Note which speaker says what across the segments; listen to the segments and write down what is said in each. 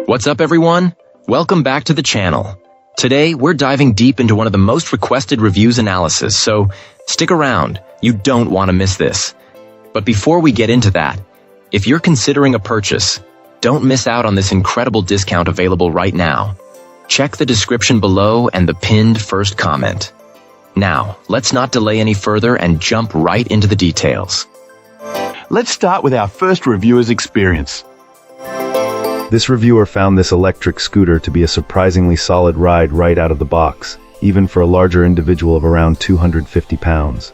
Speaker 1: What's up, everyone? Welcome back to the channel. Today, we're diving deep into one of the most requested reviews analysis, so stick around. You don't want to miss this. But before we get into that, if you're considering a purchase, don't miss out on this incredible discount available right now. Check the description below and the pinned first comment. Now, let's not delay any further and jump right into the details.
Speaker 2: Let's start with our first reviewer's experience.
Speaker 3: This reviewer found this electric scooter to be a surprisingly solid ride right out of the box, even for a larger individual of around 250 pounds.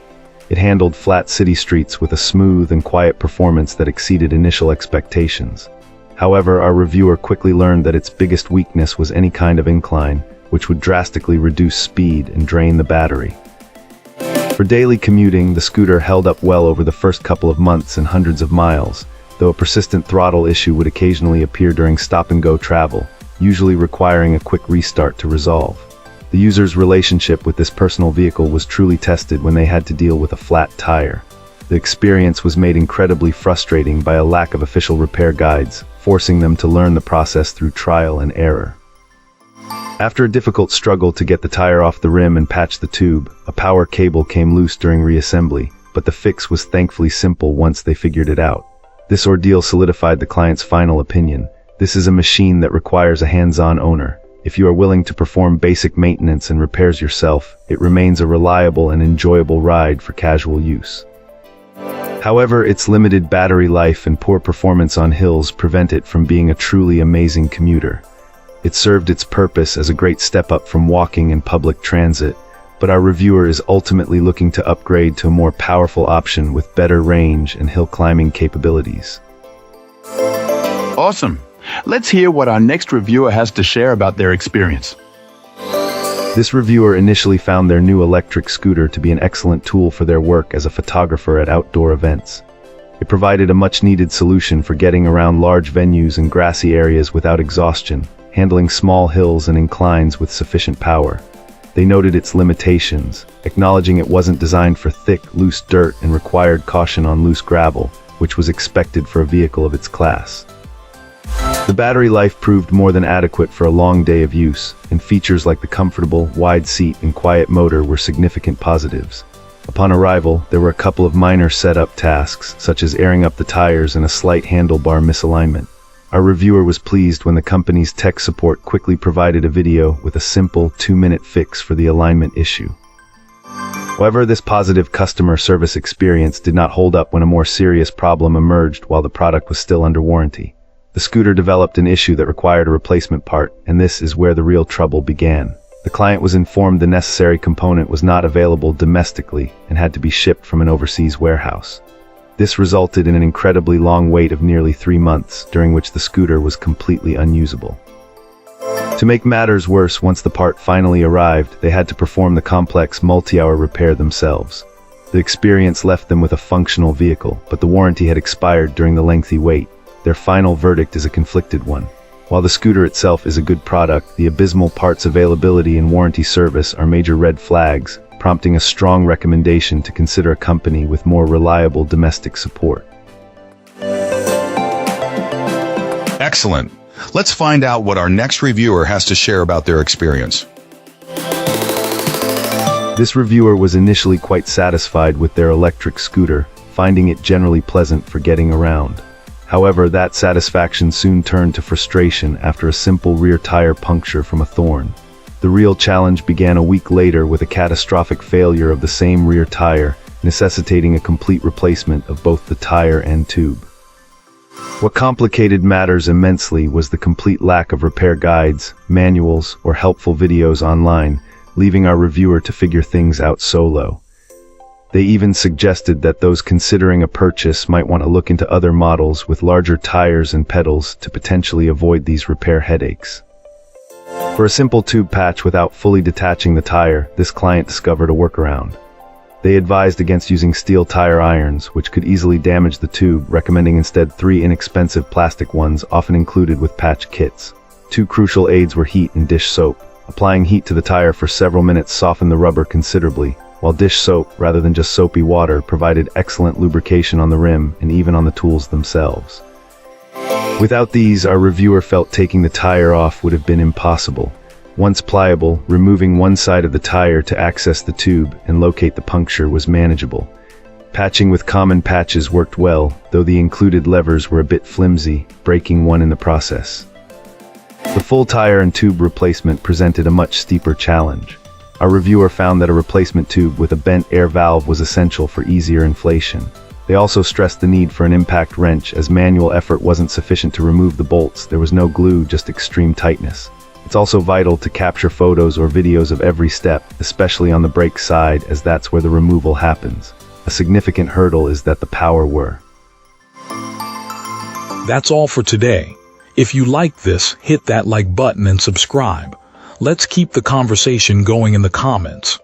Speaker 3: It handled flat city streets with a smooth and quiet performance that exceeded initial expectations. However, our reviewer quickly learned that its biggest weakness was any kind of incline, which would drastically reduce speed and drain the battery. For daily commuting, the scooter held up well over the first couple of months and hundreds of miles, though a persistent throttle issue would occasionally appear during stop-and-go travel, usually requiring a quick restart to resolve. The user's relationship with this personal vehicle was truly tested when they had to deal with a flat tire. The experience was made incredibly frustrating by a lack of official repair guides, forcing them to learn the process through trial and error. After a difficult struggle to get the tire off the rim and patch the tube, a power cable came loose during reassembly, but the fix was thankfully simple once they figured it out. This ordeal solidified the client's final opinion. This is a machine that requires a hands-on owner. If you are willing to perform basic maintenance and repairs yourself, it remains a reliable and enjoyable ride for casual use. However, its limited battery life and poor performance on hills prevent it from being a truly amazing commuter. It served its purpose as a great step up from walking and public transit, but our reviewer is ultimately looking to upgrade to a more powerful option with better range and hill climbing capabilities.
Speaker 2: Awesome. Let's hear what our next reviewer has to share about their experience.
Speaker 3: This reviewer initially found their new electric scooter to be an excellent tool for their work as a photographer at outdoor events. It provided a much-needed solution for getting around large venues and grassy areas without exhaustion, handling small hills and inclines with sufficient power. They noted its limitations, acknowledging it wasn't designed for thick, loose dirt and required caution on loose gravel, which was expected for a vehicle of its class. The battery life proved more than adequate for a long day of use, and features like the comfortable, wide seat and quiet motor were significant positives. Upon arrival, there were a couple of minor setup tasks, such as airing up the tires and a slight handlebar misalignment. Our reviewer was pleased when the company's tech support quickly provided a video with a simple 2-minute fix for the alignment issue. However, this positive customer service experience did not hold up when a more serious problem emerged while the product was still under warranty. The scooter developed an issue that required a replacement part, and this is where the real trouble began. The client was informed the necessary component was not available domestically and had to be shipped from an overseas warehouse. This resulted in an incredibly long wait of nearly 3 months, during which the scooter was completely unusable. To make matters worse, once the part finally arrived, they had to perform the complex multi-hour repair themselves. The experience left them with a functional vehicle, but the warranty had expired during the lengthy wait. Their final verdict is a conflicted one. While the scooter itself is a good product, the abysmal parts availability and warranty service are major red flags, prompting a strong recommendation to consider a company with more reliable domestic support.
Speaker 4: Excellent. Let's find out what our next reviewer has to share about their experience.
Speaker 3: This reviewer was initially quite satisfied with their electric scooter, finding it generally pleasant for getting around. However, that satisfaction soon turned to frustration after a simple rear tire puncture from a thorn. The real challenge began a week later with a catastrophic failure of the same rear tire, necessitating a complete replacement of both the tire and tube. What complicated matters immensely was the complete lack of repair guides, manuals, or helpful videos online, leaving our reviewer to figure things out solo. They even suggested that those considering a purchase might want to look into other models with larger tires and pedals to potentially avoid these repair headaches. For a simple tube patch without fully detaching the tire, this client discovered a workaround. They advised against using steel tire irons, which could easily damage the tube, recommending instead 3 inexpensive plastic ones often included with patch kits. 2 crucial aids were heat and dish soap. Applying heat to the tire for several minutes softened the rubber considerably, while dish soap, rather than just soapy water, provided excellent lubrication on the rim and even on the tools themselves. Without these, our reviewer felt taking the tire off would have been impossible. Once pliable, removing one side of the tire to access the tube and locate the puncture was manageable. Patching with common patches worked well, though the included levers were a bit flimsy, breaking one in the process. The full tire and tube replacement presented a much steeper challenge. Our reviewer found that a replacement tube with a bent air valve was essential for easier inflation. They also stressed the need for an impact wrench, as manual effort wasn't sufficient to remove the bolts. There was no glue, just extreme tightness. It's also vital to capture photos or videos of every step, especially on the brake side, as that's where the removal happens. A significant hurdle is that the power were.
Speaker 5: That's all for today. If you like this, hit that like button and subscribe. Let's keep the conversation going in the comments.